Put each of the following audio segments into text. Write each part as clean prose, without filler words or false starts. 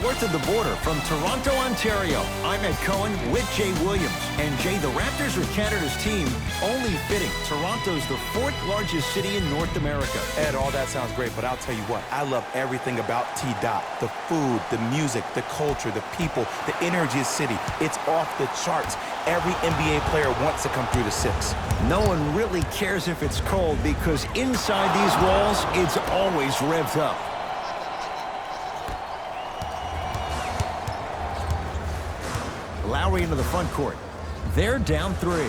North of the border from Toronto, Ontario, I'm Ed Cohen with Jay Williams. And Jay, the Raptors are Canada's team, only fitting. Toronto's the 4th largest city in North America. Ed, all that sounds great, but I'll tell you what, I love everything about T-Dot. The food, the music, the culture, the people, the energy of the city. It's off the charts. Every NBA player wants to come through the 6. No one really cares if it's cold because inside these walls, it's always revved up. Lowry into the front court. They're down 3.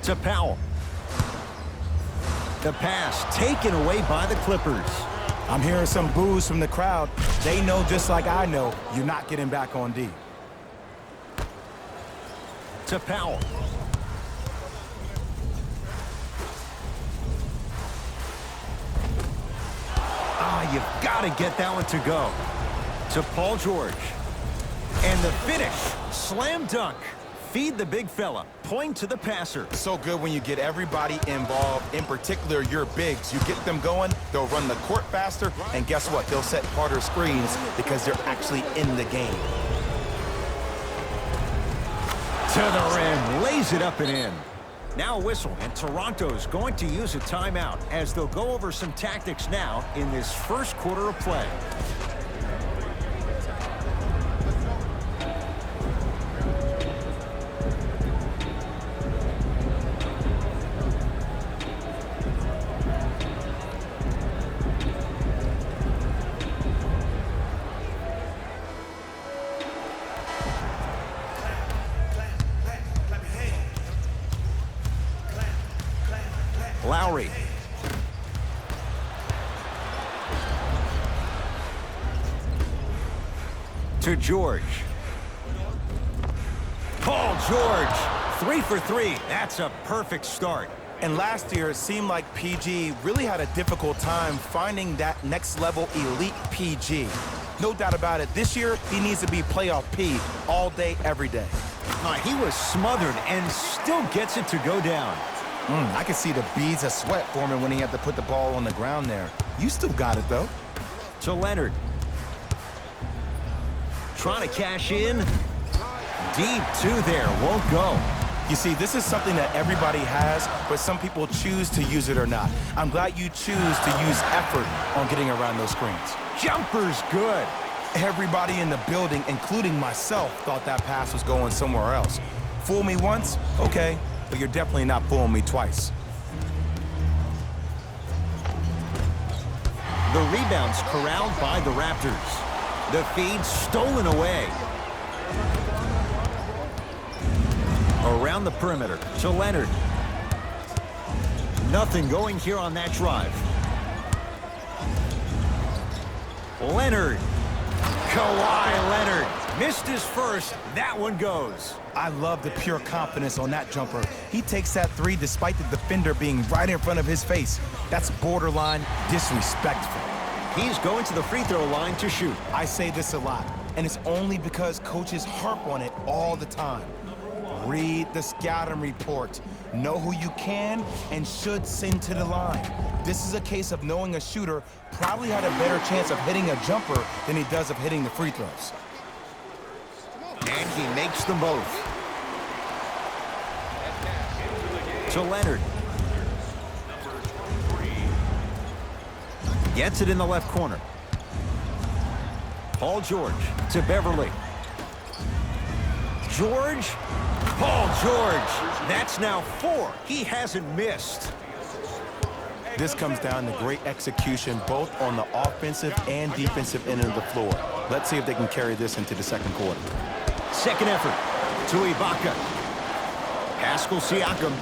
To Powell. The pass taken away by the Clippers. I'm hearing some boos from the crowd. They know just like I know, you're not getting back on D. To Powell. You've got to get that one to go. To Paul George. And the finish. Slam dunk. Feed the big fella. Point to the passer. So good when you get everybody involved, in particular your bigs. You get them going, they'll run the court faster, and guess what? They'll set harder screens because they're actually in the game. To the rim. Lays it up and in. Now a whistle, and Toronto's going to use a timeout as they'll go over some tactics now in this first quarter of play. Lowry. To George. Paul George. 3 for 3. That's a perfect start. And last year, it seemed like PG really had a difficult time finding that next level elite PG. No doubt about it. This year, he needs to be playoff P all day, every day. He was smothered and still gets it to go down. I could see the beads of sweat forming when he had to put the ball on the ground there. You still got it, though. To Leonard. Trying to cash in. Deep 2 there. Won't go. You see, this is something that everybody has, but some people choose to use it or not. I'm glad you choose to use effort on getting around those screens. Jumper's good. Everybody in the building, including myself, thought that pass was going somewhere else. Fool me once? Okay. But you're definitely not fooling me twice. The rebound's corralled by the Raptors. The feed stolen away. Around the perimeter to Leonard. Nothing going here on that drive. Leonard. Kawhi Leonard. Missed his first. That one goes. I love the pure confidence on that jumper. He takes that 3 despite the defender being right in front of his face. That's borderline disrespectful. He's going to the free throw line to shoot. I say this a lot, and it's only because coaches harp on it all the time. Read the scouting report. Know who you can and should send to the line. This is a case of knowing a shooter probably had a better chance of hitting a jumper than he does of hitting the free throws. And he makes them both. To Leonard. Gets it in the left corner. Paul George to Beverly. George. Paul George. That's now 4. He hasn't missed. This comes down to great execution both on the offensive and defensive end of the floor. Let's see if they can carry this into the second quarter. Second effort to Ibaka. Pascal Siakam.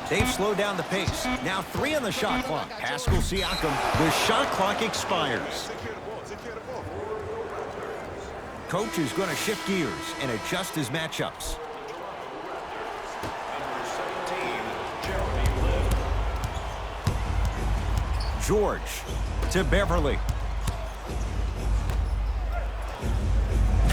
They've slowed down the pace. Now 3 on the shot clock. Pascal Siakam. The shot clock expires. Coach is going to shift gears and adjust his matchups. George to Beverly.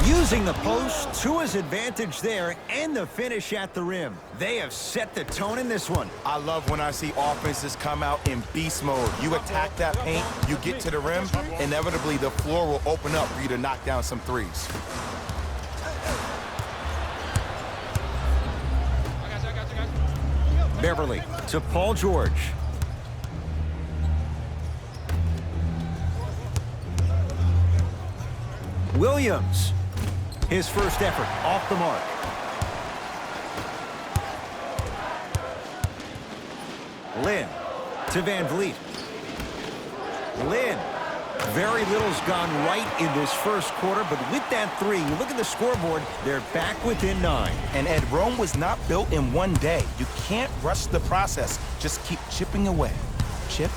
Using the post to his advantage there and the finish at the rim. They have set the tone in this one. I love when I see offenses come out in beast mode. You attack that paint, you get to the rim, inevitably the floor will open up for you to knock down some threes. Beverly to Paul George. Williams. His first effort off the mark. Lynn to Van Vliet. Lynn. Very little's gone right in this first quarter, but with that three, you look at the scoreboard, they're back within 9. And Ed, Rome was not built in one day. You can't rush the process. Just keep chipping away. Chip,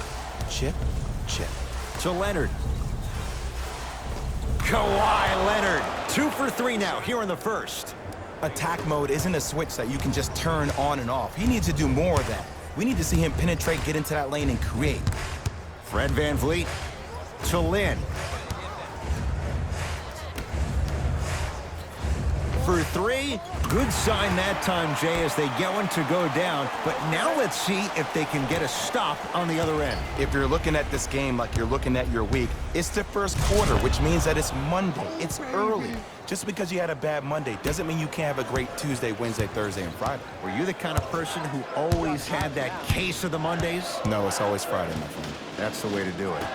chip, chip. To Leonard. Kawhi Leonard. 2 for 3 now here in the first. Attack mode isn't a switch that you can just turn on and off. He needs to do more of that. We need to see him penetrate, get into that lane, and create. Fred Van Vliet to Lynn. For 3, good sign that time, Jay, as they going to go down. But now let's see if they can get a stop on the other end. If you're looking at this game like you're looking at your week, it's the first quarter, which means that it's Monday. It's early. Just because you had a bad Monday doesn't mean you can't have a great Tuesday, Wednesday, Thursday, and Friday. Were you the kind of person who always had that case of the Mondays? No, it's always Friday, my friend. That's the way to do it.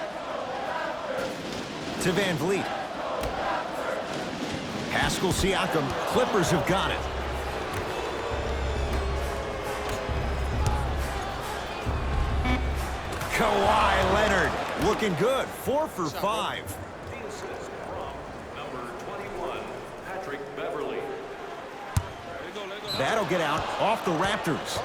To Van Vliet. Pascal Siakam. Clippers have got it. Kawhi Leonard looking good. 4 for 5. That'll get out off the Raptors.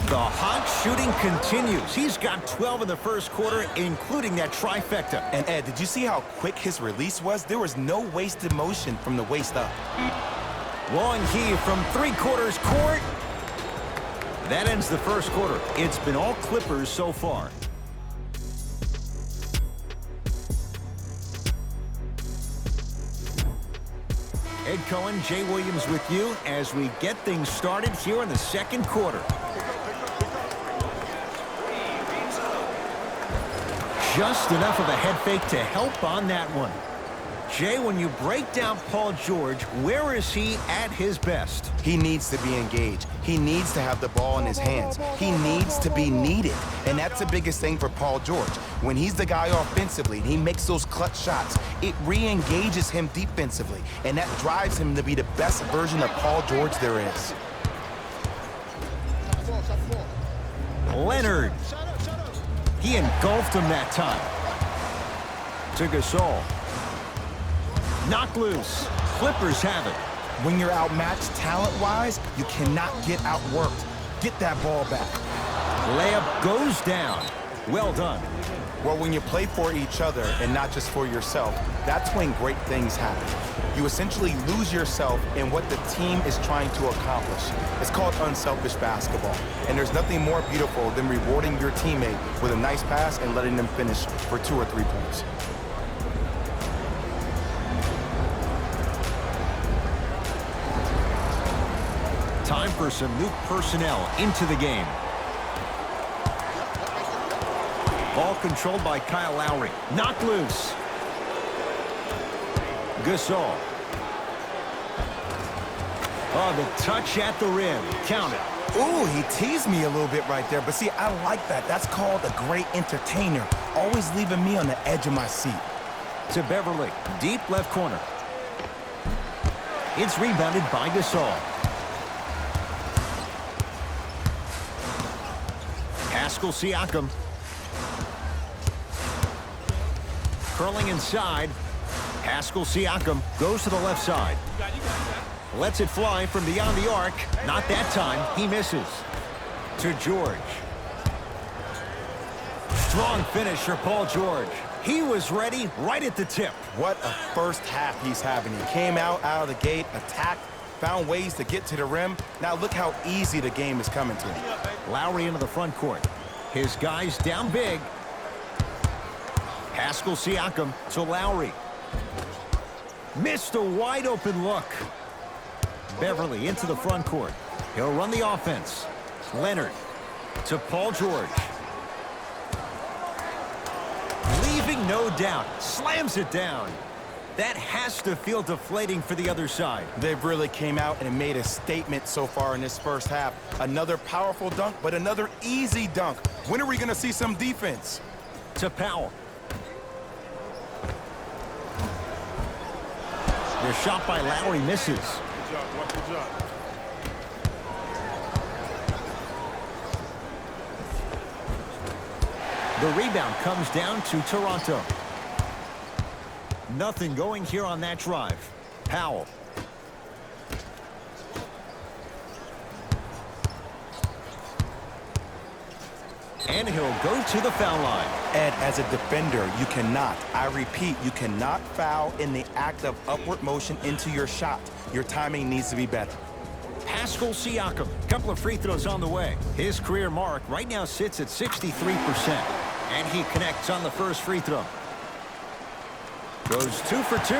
The hot shooting continues. He's got 12 in the first quarter, including that trifecta. And Ed, did you see how quick his release was? There was no wasted motion from the waist up. Long heave from 3/4 court. That ends the first quarter. It's been all Clippers so far. Ed Cohen, Jay Williams with you as we get things started here in the second quarter. Just enough of a head fake to help on that one. Jay, when you break down Paul George, where is he at his best? He needs to be engaged. He needs to have the ball in his hands. He needs to be needed. And that's the biggest thing for Paul George. When he's the guy offensively and he makes those clutch shots, it re-engages him defensively. And that drives him to be the best version of Paul George there is. Leonard. He engulfed him that time. To Gasol. Knocked loose. Clippers have it. When you're outmatched talent-wise, you cannot get outworked. Get that ball back. Layup goes down. Well done. Well, when you play for each other and not just for yourself, that's when great things happen. You essentially lose yourself in what the team is trying to accomplish. It's called unselfish basketball. And there's nothing more beautiful than rewarding your teammate with a nice pass and letting them finish for 2 or 3 points. Time for some new personnel into the game. Ball controlled by Kyle Lowry. Knocked loose. Gasol. Oh, the touch at the rim. Count it. Ooh, he teased me a little bit right there. But see, I like that. That's called a great entertainer. Always leaving me on the edge of my seat. To Beverly. Deep left corner. It's rebounded by Gasol. Pascal Siakam. Curling inside. Pascal Siakam goes to the left side. Lets it fly from beyond the arc. Not that time. He misses. To George. Strong finish for Paul George. He was ready right at the tip. What a first half he's having. He came out of the gate, attacked, found ways to get to the rim. Now look how easy the game is coming to him. Lowry into the front court. His guys down big. Pascal Siakam to Lowry. Missed a wide open look. Beverly into the front court. He'll run the offense. Leonard to Paul George. Leaving no doubt. Slams it down. That has to feel deflating for the other side. They've really came out and made a statement so far in this first half. Another powerful dunk, but another easy dunk. When are we going to see some defense? To Powell. The shot by Lowry misses. Good job. The rebound comes down to Toronto. Nothing going here on that drive. Powell. And he'll go to the foul line. Ed, as a defender, you cannot, I repeat, you cannot foul in the act of upward motion into your shot. Your timing needs to be better. Pascal Siakam, couple of free throws on the way. His career mark right now sits at 63%. And he connects on the first free throw. Goes 2 for 2.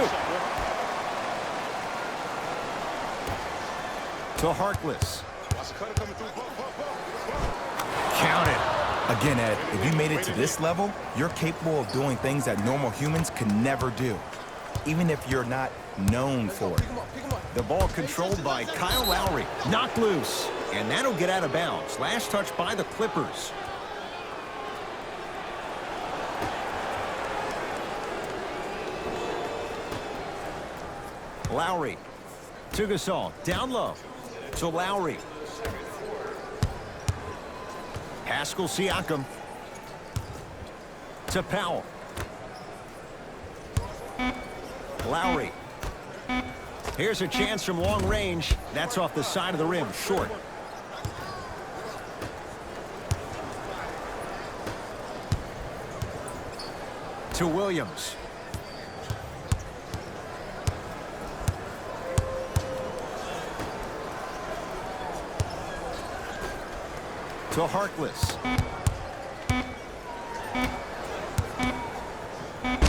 To Harkless. Count it. Again, Ed, if you made it to this level, you're capable of doing things that normal humans could never do, even if you're not known for it. The ball controlled by Kyle Lowry. Knocked loose. And that'll get out of bounds. Last touch by the Clippers. Lowry to Gasol. Down low. To Lowry. Pascal Siakam. To Powell. Lowry. Here's a chance from long range. That's off the side of the rim. Short. To Williams. To Harkless.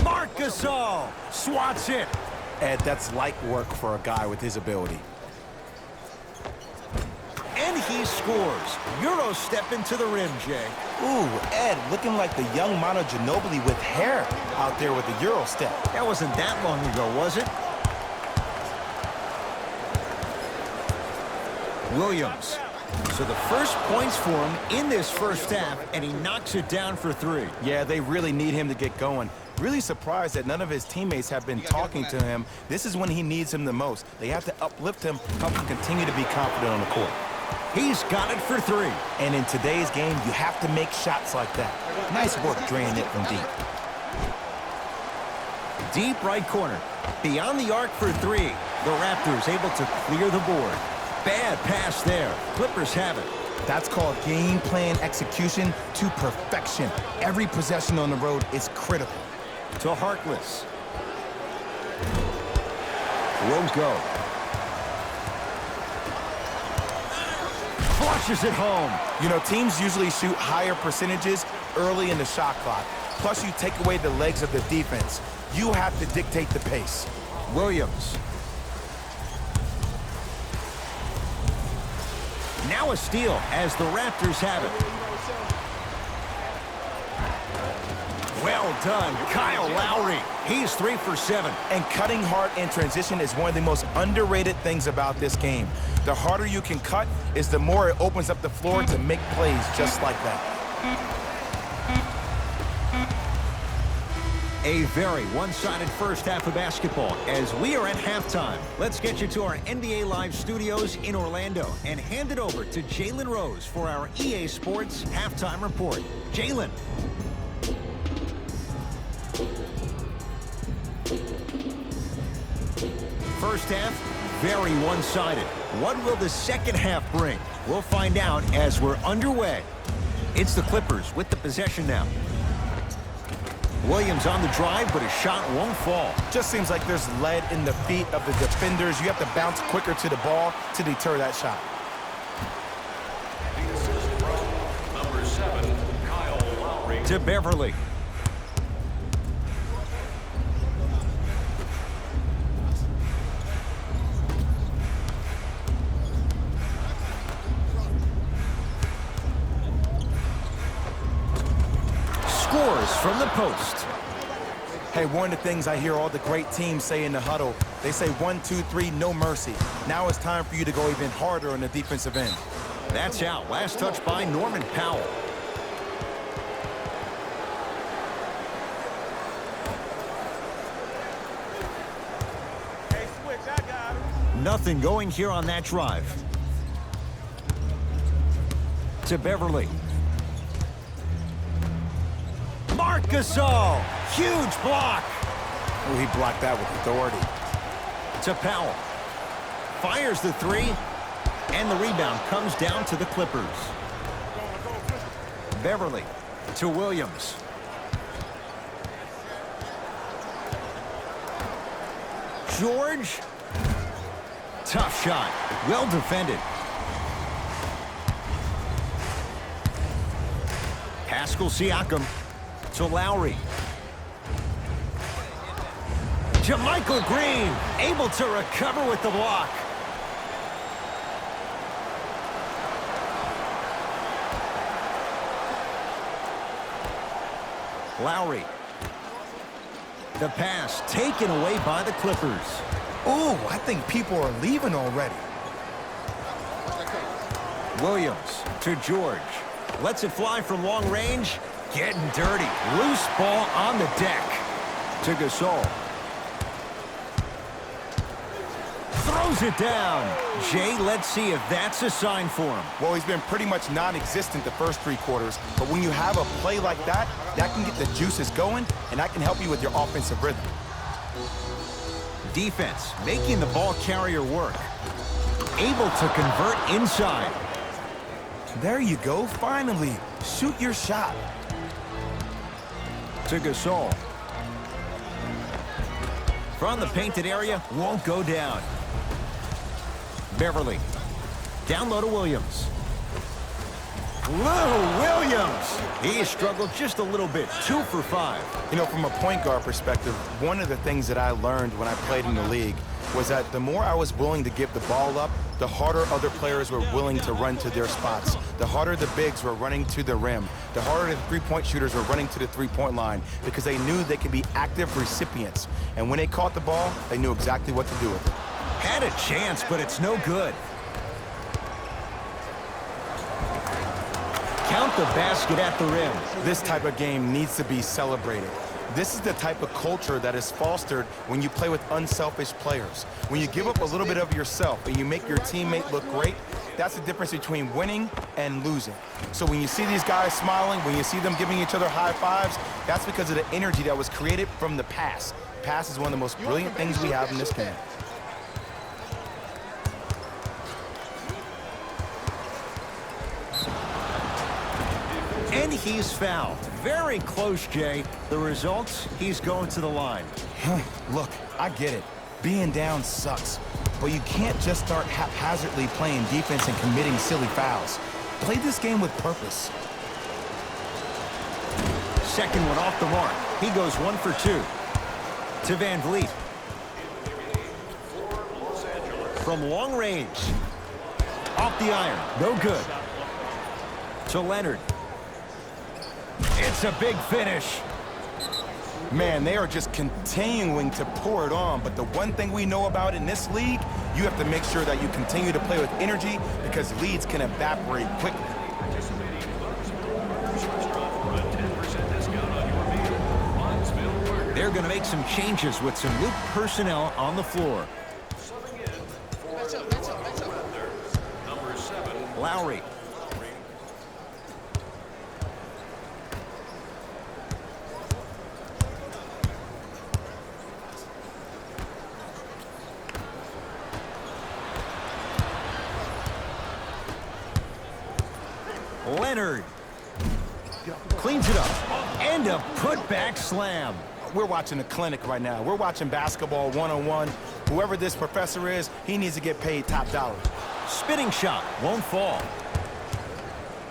Marc Gasol swats it. Ed, that's light work for a guy with his ability. And he scores. Euro step into the rim, Jay. Ooh, Ed, looking like the young Manu Ginobili with hair out there with the Euro step. That wasn't that long ago, was it? Williams. So the first points for him in this first half, and he knocks it down for 3. Yeah, they really need him to get going. Really surprised that none of his teammates have been talking to him. This is when he needs him the most. They have to uplift him, help him continue to be confident on the court. He's got it for 3. And in today's game, you have to make shots like that. Nice work draining it from deep. Deep right corner. Beyond the arc for 3. The Raptors able to clear the board. Bad pass there. Clippers have it. That's called game plan execution to perfection. Every possession on the road is critical. To Harkless. Won't go. Flushes it home. You know, teams usually shoot higher percentages early in the shot clock. Plus, you take away the legs of the defense. You have to dictate the pace. Williams. Now a steal as the Raptors have it. Well done, Kyle Lowry. He's 3 for 7. And cutting hard in transition is one of the most underrated things about this game. The harder you can cut is the more it opens up the floor to make plays just like that. A very one-sided first half of basketball as we are at halftime. Let's get you to our NBA Live studios in Orlando and hand it over to Jalen Rose for our EA Sports halftime report. Jalen. First half, very one-sided. What will the second half bring? We'll find out as we're underway. It's the Clippers with the possession now. Williams on the drive, but his shot won't fall. Just seems like there's lead in the feet of the defenders. You have to bounce quicker to the ball to deter that shot. The assist from number 7, Kyle Lowry. To Beverly. Scores from the post. Hey, one of the things I hear all the great teams say in the huddle, they say 1, 2, 3, no mercy. Now it's time for you to go even harder on the defensive end. That's out. Last touch by Norman Powell. Hey, switch, I got him. Nothing going here on that drive. To Beverly. Marc Gasol. Huge block. Oh, he blocked that with authority. To Powell. Fires the three. And the rebound comes down to the Clippers. Beverly to Williams. George. Tough shot. Well defended. Pascal Siakam to Lowry. JaMychal Green able to recover with the block. Lowry. The pass taken away by the Clippers. Ooh, I think people are leaving already. Williams to George. Lets it fly from long range. Getting dirty. Loose ball on the deck. To Gasol. Throws it down. Jay, let's see if that's a sign for him. Well, he's been pretty much non-existent the first 3 quarters, but when you have a play like that, that can get the juices going, and that can help you with your offensive rhythm. Defense making the ball carrier work. Able to convert inside. There you go, finally. Shoot your shot. To Gasol. From the painted area, won't go down. Beverly. Down low to Williams. Lou Williams. He has struggled just a little bit. 2 for 5. You know, from a point guard perspective, one of the things that I learned when I played in the league was that the more I was willing to give the ball up, the harder other players were willing to run to their spots. The harder the bigs were running to the rim. The harder the three-point shooters were running to the three-point line because they knew they could be active recipients. And when they caught the ball, they knew exactly what to do with it. Had a chance, but it's no good. Count the basket at the rim. This type of game needs to be celebrated. This is the type of culture that is fostered when you play with unselfish players. When you give up a little bit of yourself and you make your teammate look great, that's the difference between winning and losing. So when you see these guys smiling, when you see them giving each other high fives, that's because of the energy that was created from the pass. Pass is one of the most brilliant things we have in this game. And he's fouled. Very close, Jay. The results, he's going to the line. Look, I get it. Being down sucks. But you can't just start haphazardly playing defense and committing silly fouls. Play this game with purpose. Second one off the mark. He goes 1 for 2. To Van Vliet. From long range. Off the iron. No good. To Leonard. It's a big finish. Man, they are just continuing to pour it on. But the one thing we know about in this league, you have to make sure that you continue to play with energy because leads can evaporate quickly. They're going to make some changes with some new personnel on the floor. Number 7, Lowry. Leonard. Cleans it up. And a putback slam. We're watching a clinic right now. We're watching basketball one-on-one. Whoever this professor is, he needs to get paid top dollar. Spinning shot. Won't fall.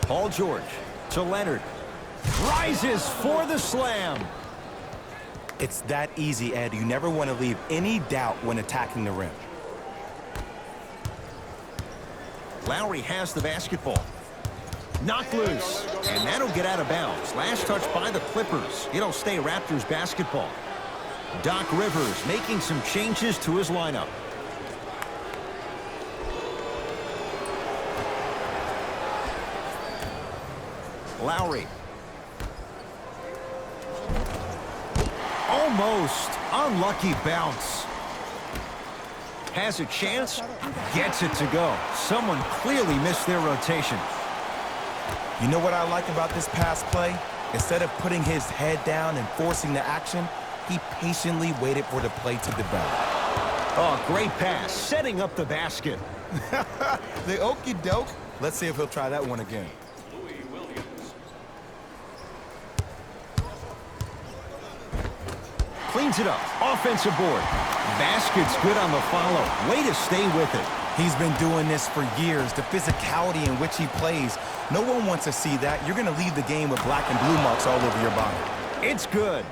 Paul George to Leonard. Rises for the slam. It's that easy, Ed. You never want to leave any doubt when attacking the rim. Lowry has the basketball. Knocked loose, and that'll get out of bounds. Last touch by the Clippers. It'll stay Raptors basketball. Doc Rivers making some changes to his lineup. Lowry. Almost. Unlucky bounce. Has a chance. Gets it to go. Someone clearly missed their rotation. You know what I like about this pass play? Instead of putting his head down and forcing the action, he patiently waited for the play to develop. Oh, great pass. Setting up the basket. The okey doke. Let's see if he'll try that one again. Cleans it up. Offensive board. Basket's good on the follow. Way to stay with it. He's been doing this for years. The physicality in which he plays. No one wants to see that. You're going to leave the game with black and blue marks all over your body. It's good.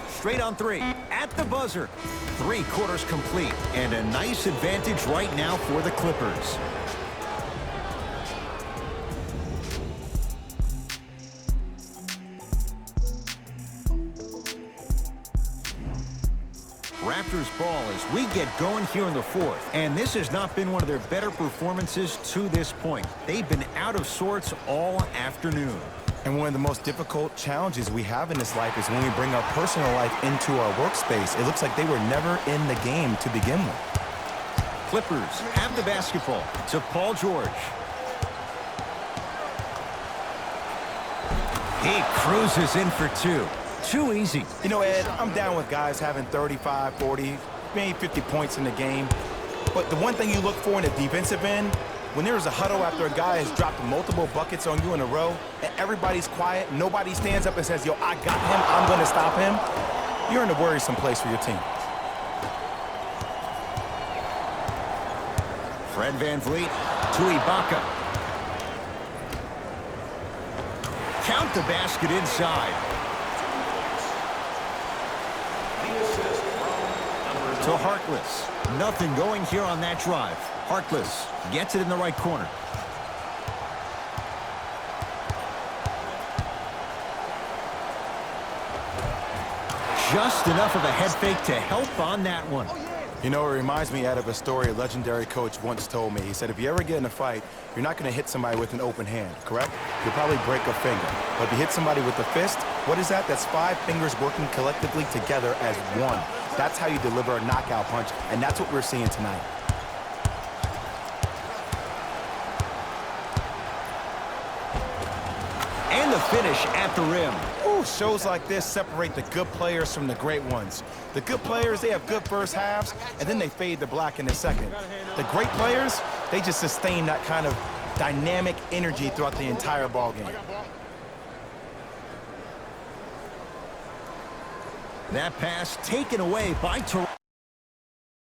Straight on three. At the buzzer. 3 quarters complete. And a nice advantage right now for the Clippers. Raptors ball as we get going here in the 4th. And this has not been one of their better performances to this point. They've been out of sorts all afternoon. And one of the most difficult challenges we have in this life is when we bring our personal life into our workspace. It looks like they were never in the game to begin with. Clippers have the basketball to Paul George. He cruises in for 2. Too easy. You know, Ed, I'm down with guys having 35, 40, maybe 50 points in the game. But the one thing you look for in the defensive end, when there's a huddle after a guy has dropped multiple buckets on you in a row, and everybody's quiet, nobody stands up and says, yo, I got him, I'm going to stop him, you're in a worrisome place for your team. Fred VanVleet to Ibaka. Count the basket inside. To Harkless. Nothing going here on that drive. Harkless gets it in the right corner. Just enough of a head fake to help on that one. You know, it reminds me, Ed, of a story a legendary coach once told me. He said, if you ever get in a fight, you're not going to hit somebody with an open hand, correct? You'll probably break a finger. But if you hit somebody with a fist, what is that? That's 5 fingers working collectively together as one. That's how you deliver a knockout punch, and that's what we're seeing tonight. And the finish at the rim. Ooh, shows like this separate the good players from the great ones. The good players, they have good first halves, and then they fade to black in the second. The great players, they just sustain that kind of dynamic energy throughout the entire ball game. That pass taken away by Toronto.